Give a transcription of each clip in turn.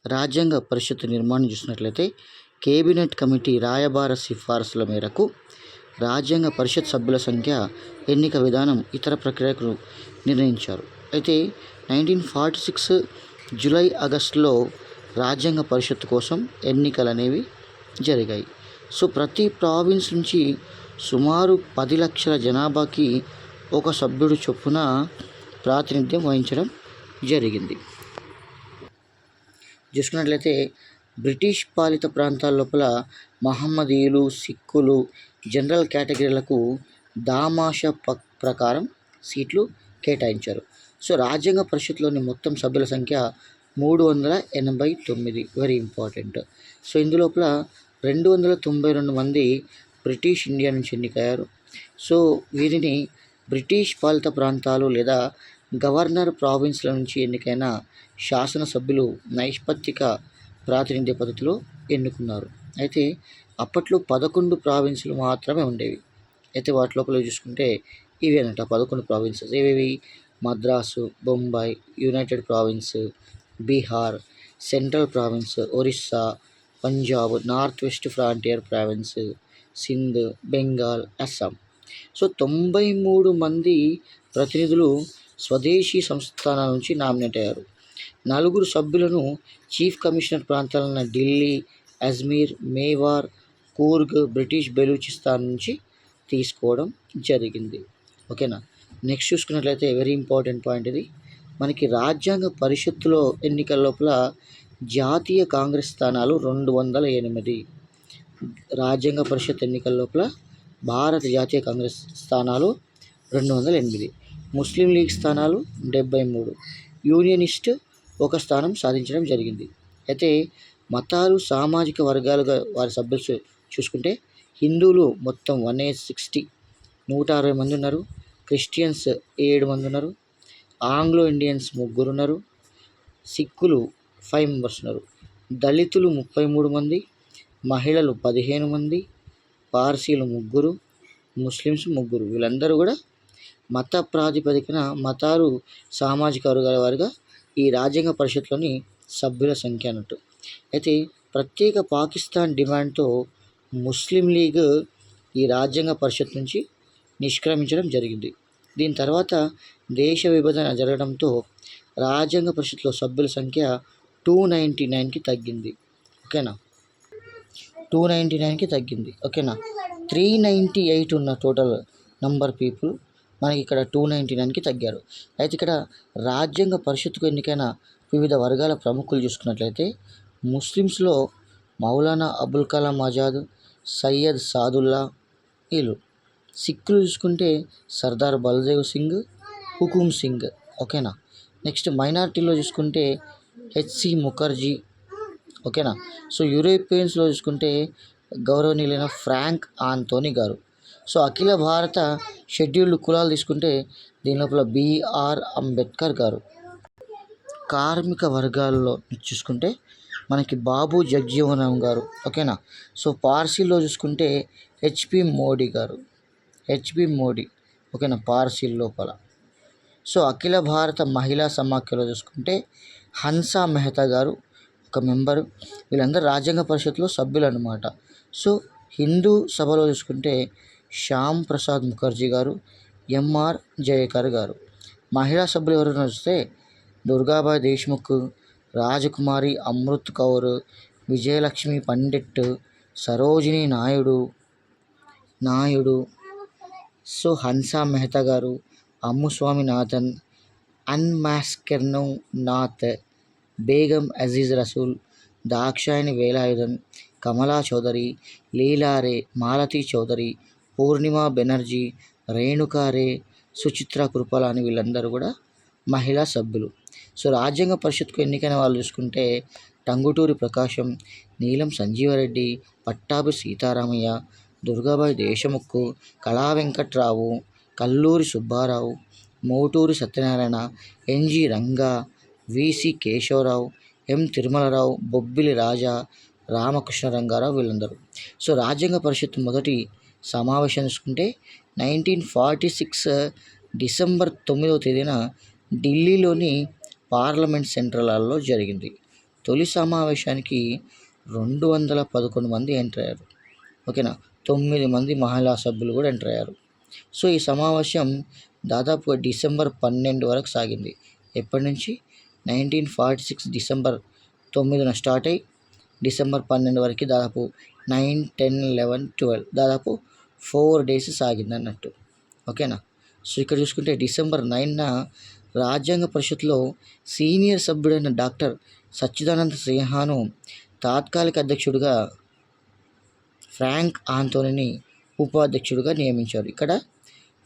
రాజ్యాంగ పరిషత్ నిర్మాణం చూసినట్లయితే కేబినెట్ కమిటీ రాయబార సిఫార్సుల మేరకు రాజ్యాంగ పరిషత్ సభ్యుల సంఖ్య, ఎన్నిక విధానం, ఇతర ప్రక్రియలు నిర్ణయించారు. అయితే 1946 జూలై ఆగస్టులో రాజ్యాంగ పరిషత్ కోసం ఎన్నికలు అనేవి జరిగాయి. సో ప్రతి ప్రావిన్స్ నుంచి సుమారు 10 లక్షల జనాభాకి ఒక సభ్యుడు చొప్పున ప్రాతినిధ్యం వహించడం జరిగింది. చూసుకున్నట్లయితే బ్రిటిష్ పాలిత ప్రాంతాల లోపల మహమ్మదీయులు, సిక్కులు, జనరల్ కేటగిరీలకు దామాషా ప్రకారం సీట్లు కేటాయించారు. సో రాజ్యాంగ పరిషత్లోని మొత్తం సభ్యుల సంఖ్య 389, వెరీ ఇంపార్టెంట్. సో ఇందులోపల 292 మంది బ్రిటిష్ ఇండియా నుంచి ఎన్నికయ్యారు. సో వీరిని బ్రిటిష్ పాలిత ప్రాంతాలు లేదా గవర్నర్ ప్రావిన్స్ల నుంచి ఎన్నికైన శాసనసభ్యులు నైష్పత్తిక ప్రాతినిధ్య పద్ధతిలో ఎన్నుకున్నారు. అయితే అప్పట్లో 11 ప్రావిన్సులు మాత్రమే ఉండేవి. అయితే వాటి లోపల చూసుకుంటే ఇవి అన్నట్టు 11 ప్రావిన్సెస్ ఏవేవి: Madras, Bombay, United province, Bihar, central province, Orissa, Punjab, north west frontier province, Sindh, Bengal, Assam. So 93 మంది ప్రతినిధులు స్వదేశీ సంస్థానాల నుంచి నామినేట్ అయ్యారు. 4 సభ్యులను చీఫ్ కమిషనర్ ప్రాంతాలైన ఢిల్లీ, అజ్మీర్, మేవార్, కూర్గ్, బ్రిటిష్ బెలూచిస్తాన్ నుంచి తీసుకోవడం జరిగింది. ఓకేనా. నెక్స్ట్ చూసుకున్నట్లయితే వెరీ ఇంపార్టెంట్ పాయింట్ ఇది. మనకి రాజ్యాంగ పరిషత్తులో ఎన్నికల లోపల జాతీయ కాంగ్రెస్ స్థానాలు 208. రాజ్యాంగ పరిషత్ ఎన్నికల లోపల భారత జాతీయ కాంగ్రెస్ స్థానాలు 208, ముస్లిం లీగ్ స్థానాలు 73, యూనియనిస్ట్ ఒక స్థానం సాధించడం జరిగింది. అయితే మతాలు, సామాజిక వర్గాలుగా వారి సభ్యులు చూసుకుంటే హిందువులు మొత్తం 160, 160 మంది ఉన్నారు. క్రిస్టియన్స్ 7 మంది ఉన్నారు. ఆంగ్లో ఇండియన్స్ 3 ఉన్నారు. సిక్కులు 5 మెంబర్స్ ఉన్నారు. దళితులు 33 మంది, మహిళలు 15 మంది, పార్సీలు 3, ముస్లిమ్స్ 3. వీళ్ళందరూ కూడా మత ప్రాతిపదికన మతాలు, సామాజిక వర్గాల వారిగా ఈ రాజ్యాంగ పరిషత్లోని సభ్యుల సంఖ్య అన్నట్టు. అయితే ప్రత్యేక పాకిస్తాన్ డిమాండ్తో ముస్లిం లీగ్ ఈ రాజ్యాంగ పరిషత్ నుంచి నిష్క్రమించడం జరిగింది. దీని తర్వాత దేశ విభజన జరగడంతో రాజ్యాంగ పరిషత్లో సభ్యుల సంఖ్య 299కి తగ్గింది. ఓకేనా, 299కి తగ్గింది. ఓకేనా, 398 ఉన్న టోటల్ నంబర్ పీపుల్ మనకి ఇక్కడ 299కి తగ్గారు. అయితే ఇక్కడ రాజ్యాంగ పరిషత్తుకు ఎన్నికైన వివిధ వర్గాల ప్రముఖులు చూసుకున్నట్లయితే ముస్లిమ్స్లో మౌలానా అబుల్ కలాం ఆజాద్, సయ్యద్ సాదుల్లా వీళ్ళు. సిక్కులు చూసుకుంటే సర్దార్ బల్దేవ్ సింగ్, హుకుమ్ సింగ్. ఓకేనా. నెక్స్ట్ మైనారిటీలో చూసుకుంటే హెచ్సి ముఖర్జీ. ఓకేనా. సో యూరోపియన్స్లో చూసుకుంటే గౌరవనీయులైన ఫ్రాంక్ ఆంథోనీ గారు. సో అఖిల భారత షెడ్యూల్డ్ కులాలు తీసుకుంటే దీని లోపల బిఆర్ అంబేద్కర్ గారు. కార్మిక వర్గాల్లో చూసుకుంటే మనకి బాబు జగ్జీవన్ గారు. ఓకేనా. సో పార్సీల్లో చూసుకుంటే హెచ్పి మోడీ గారు. ఓకేనా, పార్సీల లోపల. సో అఖిల భారత మహిళా సమాఖ్యలో చూసుకుంటే హన్సా మెహతా గారు ఒక మెంబరు. వీళ్ళందరూ రాజ్యాంగ పరిషత్లో సభ్యులు అన్నమాట. సో హిందూ సభలో చూసుకుంటే శ్యామ్ ప్రసాద్ ముఖర్జీ గారు, ఎంఆర్ జయకర్ గారు. మహిళా సభ్యులు ఎవరైనా చూస్తే దుర్గాబాయ్ దేశ్ముఖ్, రాజకుమారి అమృత్ కౌర్, విజయలక్ష్మి పండిట్, సరోజిని నాయుడు. సో హన్సా మెహతా గారు, అమ్ముస్వామినాథన్, అన్మాస్కెర్నో నాథ్, బేగం అజీజ్ రసూల్, దాక్షాయణి వేలాయుధన్, కమలా చౌదరి, లీలారే, మాలతీ చౌదరి, పూర్ణిమా బెనర్జీ, రేణుకారే, సుచిత్ర కృపలాని వీళ్ళందరూ కూడా మహిళా సభ్యులు. సో రాజ్యాంగ పరిషత్కు ఎన్నికైన వాళ్ళు చూసుకుంటే టంగుటూరి ప్రకాశం, నీలం సంజీవరెడ్డి, పట్టాభి సీతారామయ్య, దుర్గాబాయి దేశముఖ్, కళా వెంకట్రావు, కల్లూరి సుబ్బారావు, మోటూరి సత్యనారాయణ, ఎన్జి రంగా, విసి కేశవరావు, ఎం తిరుమలరావు, బొబ్బిలి రాజా, రామకృష్ణ రంగారావు వీళ్ళందరూ. సో రాజ్యాంగ పరిషత్ మొదటి సమావేశం చూసుకుంటే 1946 డిసెంబర్ 9వ తేదీన ఢిల్లీలోని పార్లమెంట్ సెంట్రల్ హాల్లో జరిగింది. తొలి సమావేశానికి 211 మంది ఎంటర్ అయ్యారు. ఓకేనా, 9 మంది మహిళా సభ్యులు కూడా ఎంటర్ అయ్యారు. సో ఈ సమావేశం దాదాపుగా డిసెంబర్ 12 వరకు సాగింది. ఎప్పటి నుంచి? 1946 డిసెంబర్ 9న స్టార్ట్ అయ్యి డిసెంబర్ 12 వరకు దాదాపు 9, 10, 11, 12 దాదాపు 4 డేస్ సాగింది అన్నట్టు. ఓకేనా. సో ఇక్కడ చూసుకుంటే డిసెంబర్ 9న రాజ్యాంగ పరిషత్లో సీనియర్ సభ్యుడైన డాక్టర్ సచ్చిదానంద సిన్హాను తాత్కాలిక అధ్యక్షుడిగా, ఫ్రాంక్ ఆంథోనీని ఉపాధ్యక్షుడిగా నియమించారు. ఇక్కడ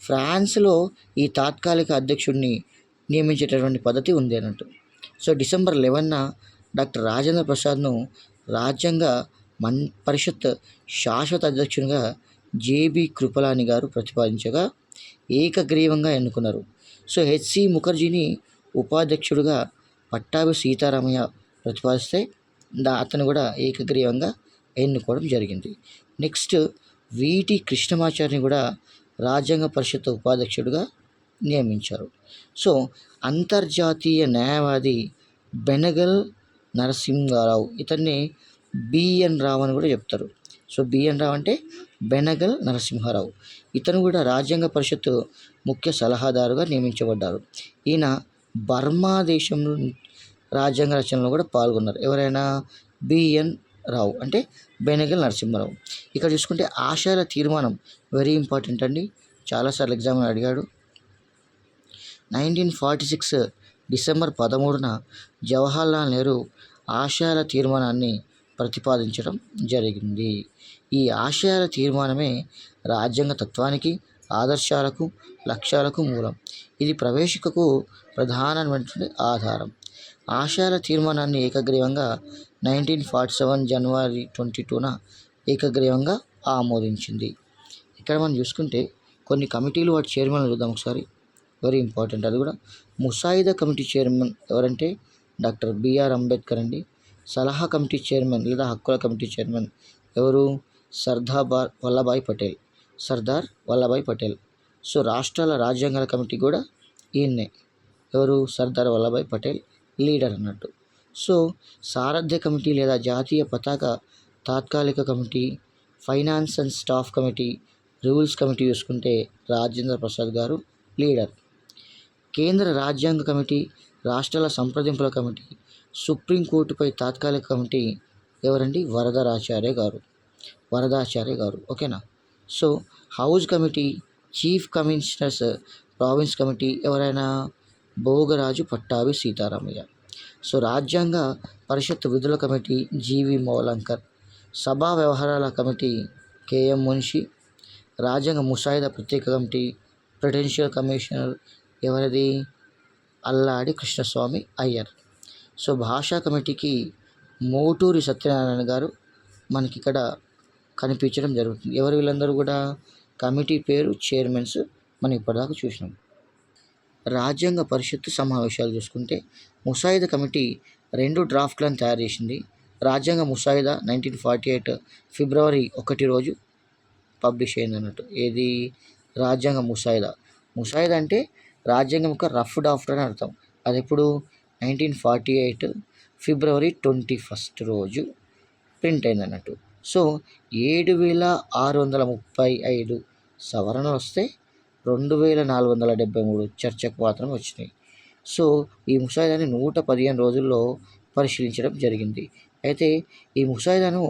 ఫ్రాన్స్లో ఈ తాత్కాలిక అధ్యక్షుడిని నియమించేటటువంటి పద్ధతి ఉంది అన్నట్టు. సో డిసెంబర్ 11న డాక్టర్ రాజేంద్ర ప్రసాద్ను రాజ్యాంగ పరిషత్ శాశ్వత అధ్యక్షునిగా జేబీ కృపలాని గారు ప్రతిపాదించగా ఏకగ్రీవంగా ఎన్నుకున్నారు. సో హెచ్సి ముఖర్జీని ఉపాధ్యక్షుడిగా పట్టాభి సీతారామయ్య ప్రతిపాదిస్తే అతను కూడా ఏకగ్రీవంగా ఎన్నుకోవడం జరిగింది. నెక్స్ట్ వీటి కృష్ణమాచారిని కూడా రాజ్యాంగ పరిషత్ ఉపాధ్యక్షుడిగా నియమించారు. సో అంతర్జాతీయ న్యాయవాది బెనగల్ నరసింహారావు, ఇతన్ని బిఎన్ రావు అని కూడా చెప్తారు. సో బిఎన్ రావు అంటే బెనగల్ నరసింహారావు. ఇతను కూడా రాజ్యాంగ పరిషత్ ముఖ్య సలహాదారుగా నియమించబడ్డారు. ఈయన బర్మా దేశం రాజ్యాంగ రచనలో కూడా పాల్గొన్నారు. ఎవరైనా? బిఎన్ రావు అంటే బెనగల్ నరసింహారావు. ఇక్కడ చూసుకుంటే ఆశయాల తీర్మానం వెరీ ఇంపార్టెంట్ అండి, చాలాసార్లు ఎగ్జామ్లో అడిగాడు. 1946 డిసెంబర్ 13న జవహర్లాల్ నెహ్రూ ఆశయాల తీర్మానాన్ని ప్రతిపాదించడం జరిగింది. ఈ ఆశయాల తీర్మానమే రాజ్యాంగ తత్వానికి, ఆదర్శాలకు, లక్ష్యాలకు మూలం. ఇది ప్రవేశికకు ప్రధానమైనటువంటి ఆధారం. ఆశయాల తీర్మానాన్ని ఏకగ్రీవంగా 1947 జనవరి 22న ఏకగ్రీవంగా ఆమోదించింది. ఇక్కడ మనం చూసుకుంటే కొన్ని కమిటీలు వాటి చైర్మన్ చూద్దాం ఒకసారి, వెరీ ఇంపార్టెంట్. అది కూడా ముసాయిదా కమిటీ చైర్మన్ ఎవరంటే డాక్టర్ బిఆర్ అంబేద్కర్ అండి. సలహా కమిటీ చైర్మన్ లేదా హక్కుల కమిటీ చైర్మన్ ఎవరు? సర్దార్ వల్లభాయ్ పటేల్. సో రాష్ట్రాల రాజ్యాంగాల కమిటీ కూడా ఈయన్నే, ఎవరు? సర్దార్ వల్లభాయ్ పటేల్ లీడర్ అన్నట్టు. సో సారథ్య కమిటీ లేదా జాతీయ పతాక తాత్కాలిక committee, finance and staff committee, rules committee చూసుకుంటే రాజేంద్ర ప్రసాద్ గారు లీడర్. కేంద్ర రాజ్యాంగ కమిటీ, రాష్ట్రాల సంప్రదింపుల కమిటీ, సుప్రీంకోర్టుపై తాత్కాలిక కమిటీ ఎవరండి? వరదాచార్య గారు. ఓకేనా. So house committee, chief commissioners province committee ఎవరైనా? భోగరాజు పట్టాభి సీతారామయ్య. సో రాజ్యాంగ పరిషత్ విధుల కమిటీ జీవి మౌలంకర్, సభా వ్యవహారాల కమిటీ కేఎం మున్షి, రాజ్యాంగ ముసాయిదా ప్రత్యేక కమిటీ ప్రుడెన్షియల్ కమిషనర్ ఎవరిది? అల్లాడి కృష్ణస్వామి అయ్యర్. సో భాషా కమిటీకి మోటూరి సత్యనారాయణ గారు మనకి ఇక్కడ కనిపించడం జరుగుతుంది. ఎవరు వీళ్ళందరూ కూడా? కమిటీ పేరు, చైర్మన్స్ మనం ఇప్పటిదాకా చూసినాం. రాజ్యాంగ పరిషత్ సమావేశాలు చూసుకుంటే ముసాయిదా కమిటీ 2 డ్రాఫ్ట్లను తయారు చేసింది. రాజ్యాంగ ముసాయిదా 1948 ఫిబ్రవరి 1 రోజు పబ్లిష్ అయింది అన్నట్టు. ఏది? రాజ్యాంగ ముసాయిదా అంటే రాజ్యాంగం యొక్క రఫ్ డ్రాఫ్ట్ అని అర్థం. అది ఎప్పుడు? 1948 ఫిబ్రవరి 21 రోజు ప్రింట్ అయింది అన్నట్టు. సో 7635 సవరణలు వస్తే 2473 చర్చకు మాత్రం వచ్చినాయి. సో ఈ ముసాయిదాని 115 రోజుల్లో పరిశీలించడం జరిగింది. అయితే ఈ ముసాయిదాను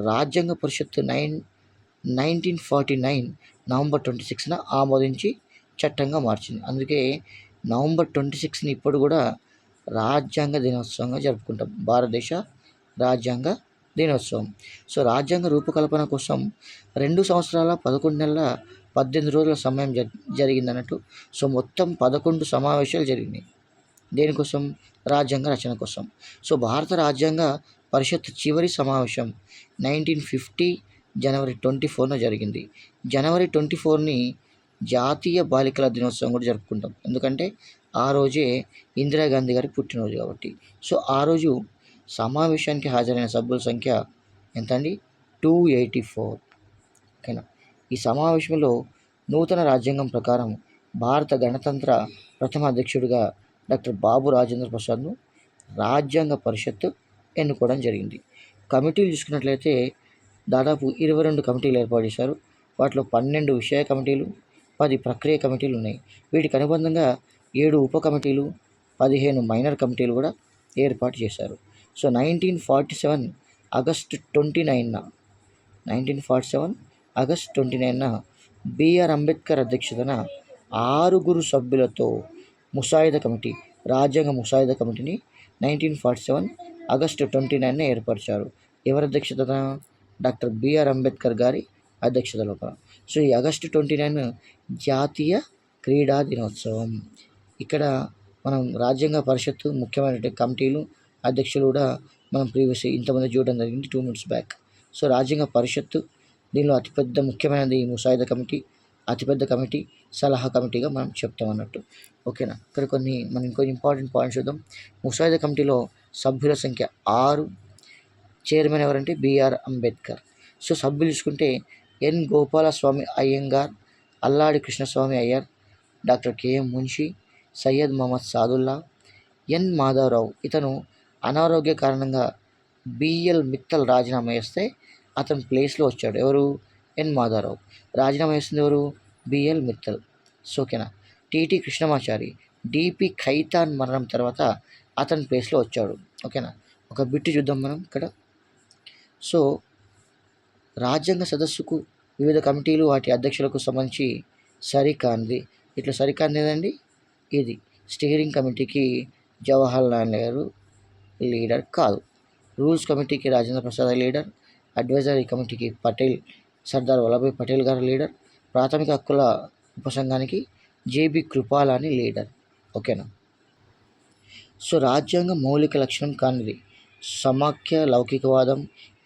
రాజ్యాంగ పరిషత్ 1949 నవంబర్ 26న ఆమోదించి చట్టంగా మార్చింది. అందుకే నవంబర్ 26ని ఇప్పుడు కూడా రాజ్యాంగ దినోత్సవంగా జరుపుకుంటాం, భారతదేశ రాజ్యాంగ దినోత్సవం. సో రాజ్యాంగ రూపకల్పన కోసం 2 సంవత్సరాల 11 నెలల 18 రోజుల సమయం జరిగిందన్నట్టు. సో మొత్తం 11 సమావేశాలు జరిగినాయి. దేనికోసం? రాజ్యాంగ రచన కోసం. సో భారత రాజ్యాంగ పరిషత్ చివరి సమావేశం 1950 జనవరి 24న జరిగింది. జనవరి 24ని జాతీయ బాలికల దినోత్సవం కూడా జరుపుకుంటాం, ఎందుకంటే ఆ రోజే ఇందిరాగాంధీ గారి పుట్టినరోజు కాబట్టి. సో ఆ రోజు సమావేశానికి హాజరైన సభ్యుల సంఖ్య ఎంత అండి? 284. ఓకేనా. ఈ సమావేశంలో నూతన రాజ్యాంగం ప్రకారం భారత గణతంత్ర ప్రథమ అధ్యక్షుడిగా డాక్టర్ బాబు రాజేంద్ర ప్రసాద్ను రాజ్యాంగ పరిషత్ ఎన్నుకోవడం జరిగింది. కమిటీలు చూసుకున్నట్లయితే దాదాపు 22 కమిటీలు ఏర్పాటు చేశారు. వాటిలో 12 విషయ కమిటీలు, 10 ప్రక్రియ కమిటీలు ఉన్నాయి. వీటికి అనుబంధంగా 7 ఉప కమిటీలు, 15 మైనర్ కమిటీలు కూడా ఏర్పాటు చేశారు. సో 1947 ఆగస్టు 29న బిఆర్ అంబేద్కర్ అధ్యక్షతన 6 సభ్యులతో ముసాయిదా కమిటీ, రాజ్యాంగ ముసాయిదా కమిటీని 1947 ఆగస్టు 29న ఏర్పరిచారు. ఎవరి అధ్యక్షతన? డాక్టర్ బిఆర్ అంబేద్కర్ గారి అధ్యక్షత లోపల. సో ఈ ఆగస్టు 29 జాతీయ క్రీడా దినోత్సవం. ఇక్కడ మనం రాజ్యాంగ పరిషత్తు ముఖ్యమైన కమిటీలు, అధ్యక్షులు కూడా మనం ప్రీవియస్ ఇంతమంది చూడడం జరిగింది 2 minutes బ్యాక్. సో రాజ్యాంగ పరిషత్తు, దీనిలో అతిపెద్ద ముఖ్యమైనది ముసాయిదా కమిటీ, అతిపెద్ద కమిటీ, సలహా కమిటీగా మనం చెప్తాం అన్నట్టు. ఓకేనా? ఇక్కడ మనం ఇంకొన్ని ఇంపార్టెంట్ పాయింట్స్ చూద్దాం. ముసాయిదా కమిటీలో సభ్యుల సంఖ్య 6. చైర్మన్ ఎవరంటే బిఆర్ అంబేద్కర్. సో సభ్యులు చూసుకుంటే ఎన్ గోపాలస్వామి అయ్యంగార్, అల్లాడి కృష్ణస్వామి అయ్యర్, డాక్టర్ కెఎం మున్షి, సయ్యద్ మహమ్మద్ సాదుల్లా, ఎన్ మాధవరావు. ఇతను అనారోగ్య కారణంగా బిఎల్ మిత్తల్ రాజీనామా చేస్తే అతని ప్లేస్లో వచ్చాడు. ఎవరు? ఎన్ మాధవరావు. రాజీనామా చేస్తుంది ఎవరు? బిఎల్ మిత్తల్. సో ఓకేనా? టిటి కృష్ణమాచారి, డిపి ఖైతాన్ మరణం తర్వాత అతని ప్లేస్లో వచ్చాడు. ఓకేనా? ఒక బిట్టు చూద్దాం మనం ఇక్కడ. సో రాజ్యాంగ సదస్సుకు వివిధ కమిటీలు వాటి అధ్యక్షులకు సంబంధించి సరికానిది. ఇట్లా సరికానిది ఏదండి? ఇది స్టీరింగ్ కమిటీకి జవహర్ లాల్ నెహ్రూ లీడర్ కాదు. రూల్స్ కమిటీకి రాజేంద్ర ప్రసాద్ లీడర్. అడ్వైజరీ కమిటీకి సర్దార్ వల్లభాయ్ పటేల్ గారు లీడర్. ప్రాథమిక హక్కుల ఉపసంఘానికి జేబి కృపాలాని లీడర్. ఓకేనా? సో రాజ్యాంగ మౌలిక లక్షణం కానిది సమాఖ్య లౌకికవాదం,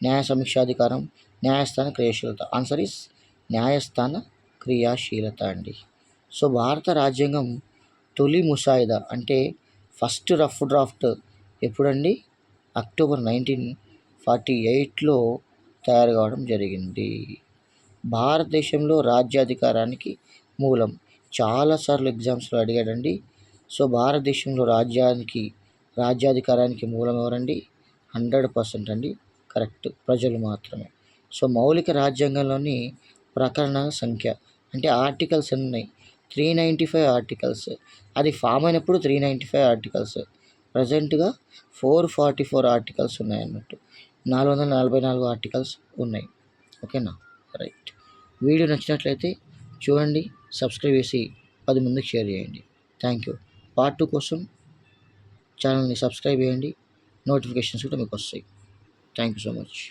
న్యాయ సమీక్షాధికారం, న్యాయస్థాన క్రియాశీలత. ఆన్సర్ ఈస్ న్యాయస్థాన క్రియాశీలత అండి. సో భారత రాజ్యాంగం తొలి ముసాయిదా అంటే ఫస్ట్ రఫ్ డ్రాఫ్ట్ ఎప్పుడండి? అక్టోబర్ 1948లో తయారు కావడం జరిగింది. భారతదేశంలో రాజ్యాధికారానికి మూలం. చాలాసార్లు ఎగ్జామ్స్లో అడిగాడండి. సో భారతదేశంలో రాజ్యాధికారానికి మూలం ఎవరండి? 100% అండి కరెక్ట్, ప్రజలు మాత్రమే. సో మౌలిక రాజ్యాంగంలోని ప్రకరణాల సంఖ్య అంటే ఆర్టికల్స్ ఎన్ని ఉన్నాయి? 395 ఆర్టికల్స్. అది ఫామ్ అయినప్పుడు 395 ఆర్టికల్స్. ప్రజెంట్గా 444 ఆర్టికల్స్ ఉన్నాయి అన్నట్టు. 444 ఆర్టికల్స్ ఉన్నాయి. ఓకేనా? రైట్. వీడియో నచ్చినట్లయితే చూడండి, సబ్స్క్రైబ్ చేసి 10 మందికి షేర్ చేయండి. Thank you. పార్ట్ 2 కోసం ఛానల్ని సబ్స్క్రైబ్ చేయండి, నోటిఫికేషన్స్ కూడా మీకు వస్తాయి. Thank you so much.